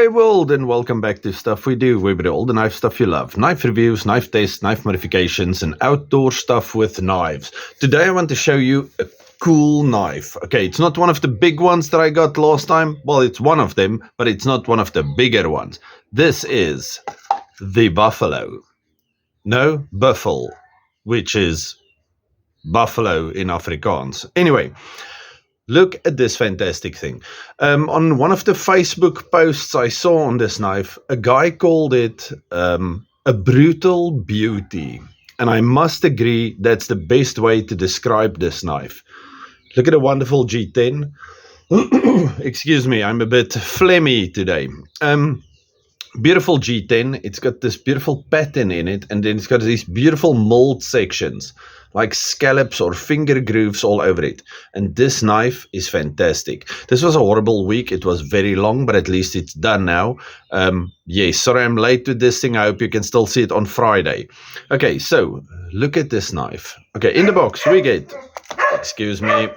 world, and welcome back to Stuff We Do, where we do all the knife stuff you love. Knife reviews, knife tests, knife modifications, and outdoor stuff with knives. Today I want to show you a cool knife. Okay, it's not one of the big ones that I got last time. Well, it's one of them, but it's not one of the bigger ones. This is the Buffalo. No, Buffel, which is buffalo in Afrikaans. Anyway, look at this fantastic thing. On one of the Facebook posts I saw on this knife, a guy called it a brutal beauty. And I must agree that's the best way to describe this knife. Look at a wonderful G10. Excuse me, I'm a bit phlegmy today. Beautiful G10. It's got this beautiful pattern in it, and then it's got these beautiful mold sections, like scallops or finger grooves all over it. And this knife is fantastic. This was a horrible week. It was very long, but at least it's done now. Yes, sorry I'm late with this thing. I hope you can still see it on Friday. Okay, so look at this knife. Okay, in the box we get, excuse me,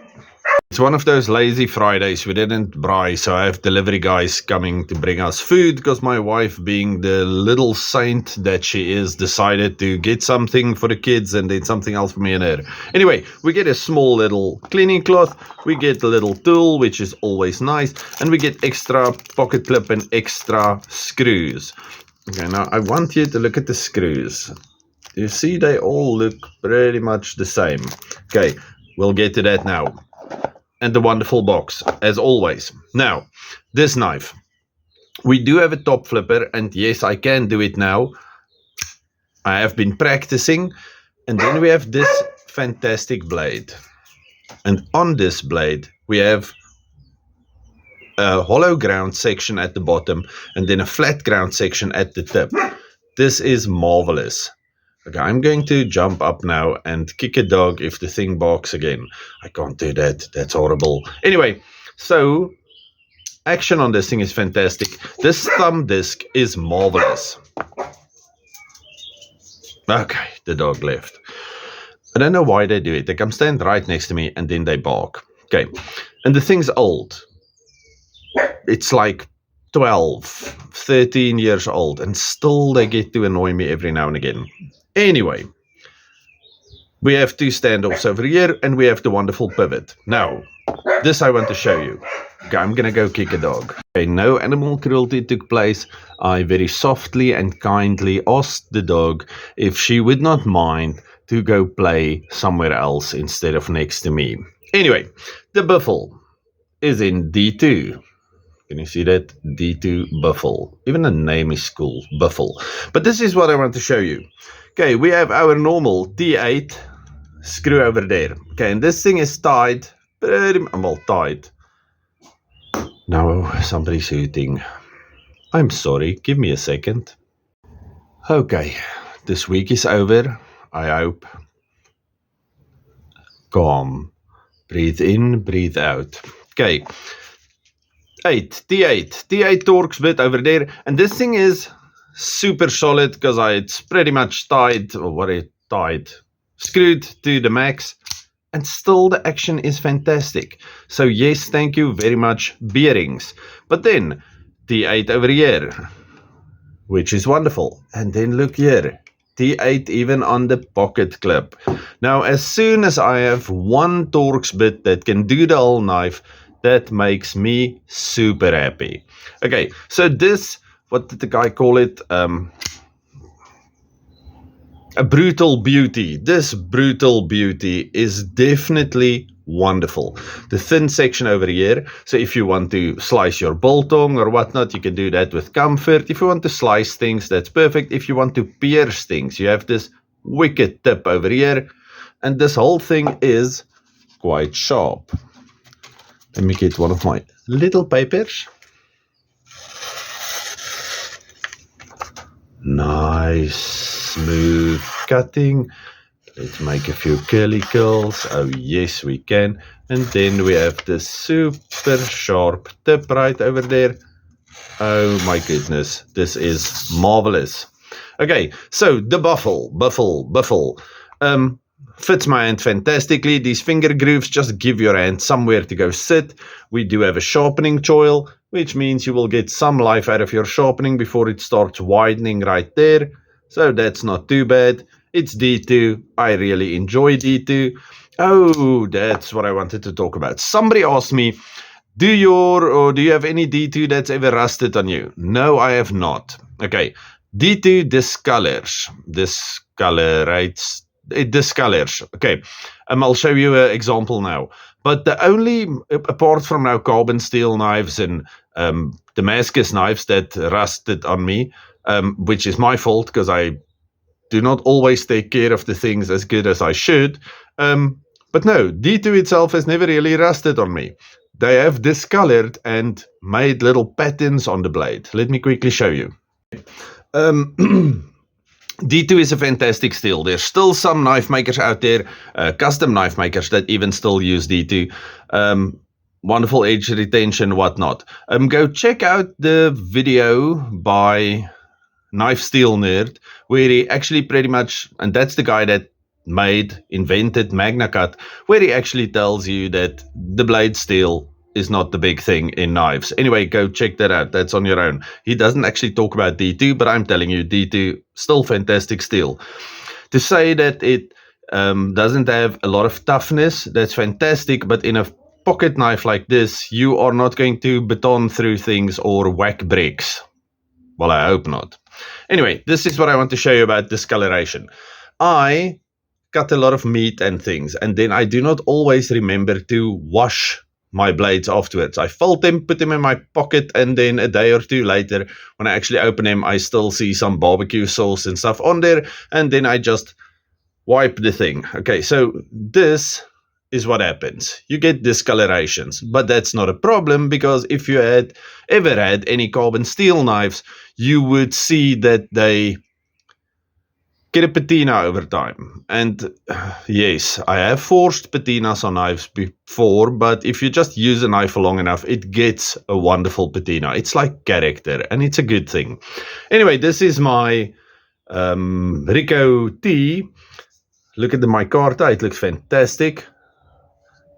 it's one of those lazy Fridays. We didn't buy, so I have delivery guys coming to bring us food because my wife, being the little saint that she is, decided to get something for the kids and then something else for me and her. Anyway, we get a small little cleaning cloth, we get a little tool, which is always nice, and we get extra pocket clip and extra screws. Okay, now I want you to look at the screws. You see, they all look pretty much the same. Okay, we'll get to that now. And the wonderful box, as always. Now, this knife. We do have a top flipper, and yes, I can do it now. I have been practicing. And then we have this fantastic blade. And on this blade, we have a hollow ground section at the bottom, and then a flat ground section at the tip. This is marvelous. Okay, I'm going to jump up now and kick a dog if the thing barks again. I can't do that. That's horrible. Anyway, so action on this thing is fantastic. This thumb disc is marvelous. Okay, the dog left. I don't know why they do it. They come stand right next to me and then they bark. Okay, and the thing's old. It's like 12, 13 years old, and still they get to annoy me every now and again. Anyway, we have two standoffs over here, and we have the wonderful pivot. Now, this I want to show you. Okay, I'm going to go kick a dog. Okay, no animal cruelty took place. I very softly and kindly asked the dog if she would not mind to go play somewhere else instead of next to me. Anyway, the Buffel is in D2. Can you see that? D2 Buffel. Even the name is cool, Buffel. But this is what I want to show you. Okay, we have our normal T8 screw over there. Okay, and this thing is tied, pretty well tied. Now somebody's hooting. I'm sorry, give me a second. Okay, this week is over, I hope. Calm. Breathe in, breathe out. Okay. T8 Torx bit over there, and this thing is super solid because it's pretty much tied, screwed to the max, and still the action is fantastic. So yes, thank you very much, bearings. But then T8 over here, which is wonderful, and then look here, T8 even on the pocket clip. Now, as soon as I have one Torx bit that can do the whole knife, that makes me super happy. Okay, so this, what did the guy call it? A brutal beauty. This brutal beauty is definitely wonderful. The thin section over here, so if you want to slice your biltong or whatnot, you can do that with comfort. If you want to slice things, that's perfect. If you want to pierce things, you have this wicked tip over here, and this whole thing is quite sharp. Let me get one of my little papers. Nice, smooth cutting. Let's make a few curly curls. Oh yes, we can. And then we have the super sharp tip right over there. Oh my goodness, this is marvelous. Okay, so the Buffel. Fits my hand fantastically. These finger grooves just give your hand somewhere to go sit. We do have a sharpening choil, which means you will get some life out of your sharpening before it starts widening right there. So that's not too bad. It's D2. I really enjoy D2. Oh, that's what I wanted to talk about. Somebody asked me, do you have any D2 that's ever rusted on you? No, I have not. Okay. D2 discolorates. It discolors. Okay. I'll show you an example now. But the only, apart from now carbon steel knives and Damascus knives that rusted on me, which is my fault because I do not always take care of the things as good as I should. But no, D2 itself has never really rusted on me. They have discolored and made little patterns on the blade. Let me quickly show you. D2 is a fantastic steel. There's still some knife makers out there, custom knife makers that even still use D2. Wonderful edge retention, whatnot. Go check out the video by Knife Steel Nerd, where he actually pretty much, and that's the guy that invented Magna Cut, where he actually tells you that the blade steel is not the big thing in knives. Anyway, go check that out. That's on your own. He doesn't actually talk about D2, but I'm telling you, D2, still fantastic steel. To say that it doesn't have a lot of toughness, that's fantastic, but in a pocket knife like this, you are not going to baton through things or whack bricks. Well, I hope not. Anyway, this is what I want to show you about discoloration. I cut a lot of meat and things, and then I do not always remember to wash my blades afterwards. I fold them, put them in my pocket, and then a day or two later, when I actually open them, I still see some barbecue sauce and stuff on there, and then I just wipe the thing. Okay, so this is what happens. You get discolorations, but that's not a problem, because if you had ever had any carbon steel knives, you would see that they get a patina over time. And yes, I have forged patinas on knives before, but if you just use a knife for long enough, it gets a wonderful patina. It's like character, and it's a good thing. Anyway, this is my Rico T. Look at the micarta, it looks fantastic.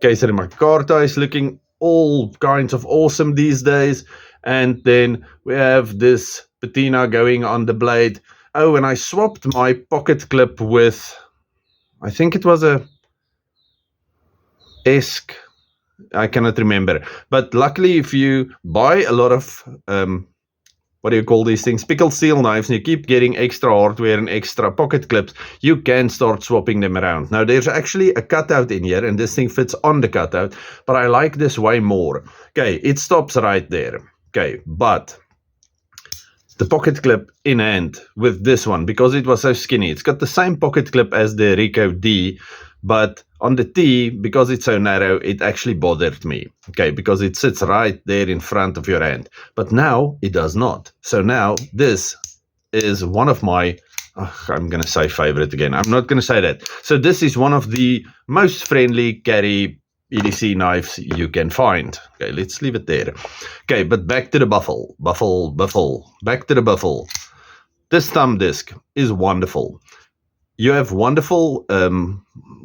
Keizer and micarta is looking all kinds of awesome these days. And then we have this patina going on the blade. Oh, and I swapped my pocket clip with, I think it was a Esk. I cannot remember. But luckily, if you buy a lot of, what do you call these things? Pickled steel knives, and you keep getting extra hardware and extra pocket clips, you can start swapping them around. Now, there's actually a cutout in here, and this thing fits on the cutout, but I like this way more. Okay, it stops right there. Okay, but the pocket clip in hand with this one, because it was so skinny, it's got the same pocket clip as the Rico D, but on the T, because it's so narrow, it actually bothered me. Okay, because it sits right there in front of your hand. But now it does not. So now this is one of my, I'm going to say favorite again. I'm not going to say that. So this is one of the most friendly carry EDC knives you can find. Okay, let's leave it there. Okay, but back to the Buffel. Back to the Buffel. This thumb disc is wonderful. You have wonderful,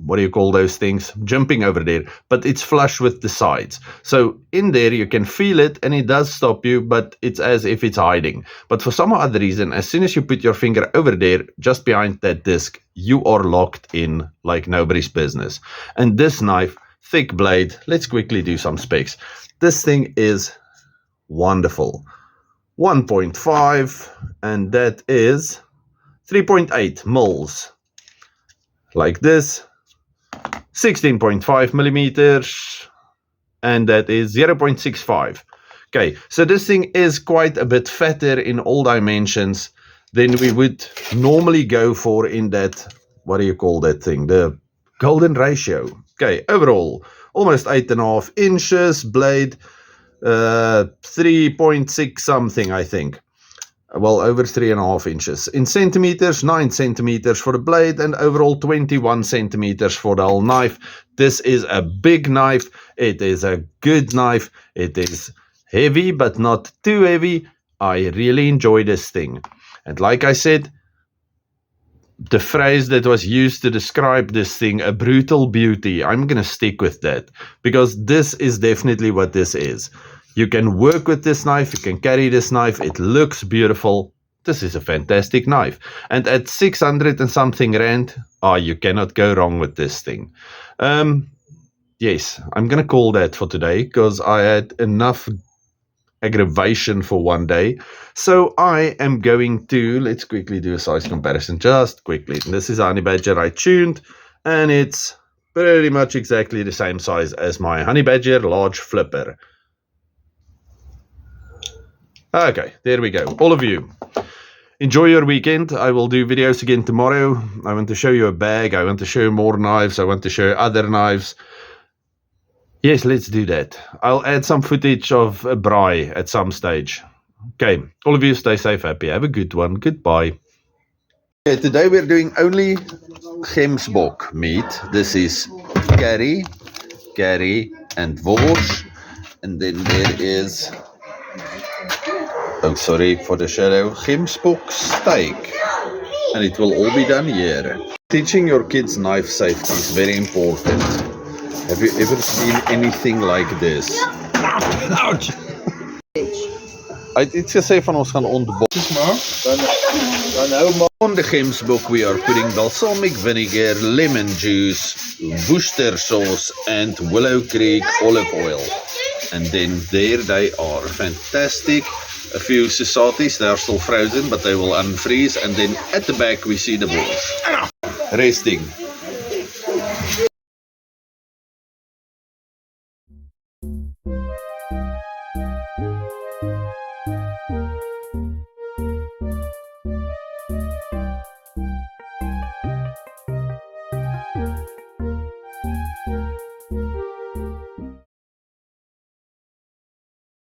what do you call those things? Jumping over there, but it's flush with the sides. So in there you can feel it, and it does stop you, but it's as if it's hiding. But for some other reason, as soon as you put your finger over there, just behind that disc, you are locked in like nobody's business. And this knife, thick blade, let's quickly do some specs. This thing is wonderful. 1.5, and that is 3.8 mils. Like this. 16.5 millimeters, and that is 0.65. Okay, so this thing is quite a bit fatter in all dimensions than we would normally go for in that, what do you call that thing? The golden ratio. Okay, overall, almost 8.5 inches, blade 3.6 something, I think. Well, over 3.5 inches. In centimeters, 9 centimeters for the blade, and overall 21 centimeters for the whole knife. This is a big knife. It is a good knife. It is heavy, but not too heavy. I really enjoy this thing. And like I said, the phrase that was used to describe this thing, a brutal beauty. I'm going to stick with that because this is definitely what this is. You can work with this knife, you can carry this knife, it looks beautiful. This is a fantastic knife. And at 600 and something rand, you cannot go wrong with this thing. Yes, I'm going to call that for today because I had enough aggravation for one day. So I am going to, let's quickly do a size comparison just quickly. This is a honey badger I tuned, and it's pretty much exactly the same size as my honey badger large flipper. Okay, there we go. All of you, enjoy your weekend. I will do videos again tomorrow. I want to show you a bag. I want to show you more knives. I want to show you other knives. Yes, let's do that. I'll add some footage of a braai at some stage. Okay, all of you stay safe, happy. Have a good one. Goodbye. Okay, today we're doing only gemsbok meat. This is curry, and wors. And then there is, oh sorry for the shadow, gemsbok steak. And it will all be done here. Teaching your kids knife safety is very important. Have you ever seen anything like this? Ouch! Iets gesê van ons gaan ontbok. On the gemsbok we are putting balsamic vinegar, lemon juice, Worcester sauce and Willow Creek olive oil. And then there they are. Fantastic. A few sausages, they are still frozen but they will unfreeze. And then at the back we see the balls. Resting.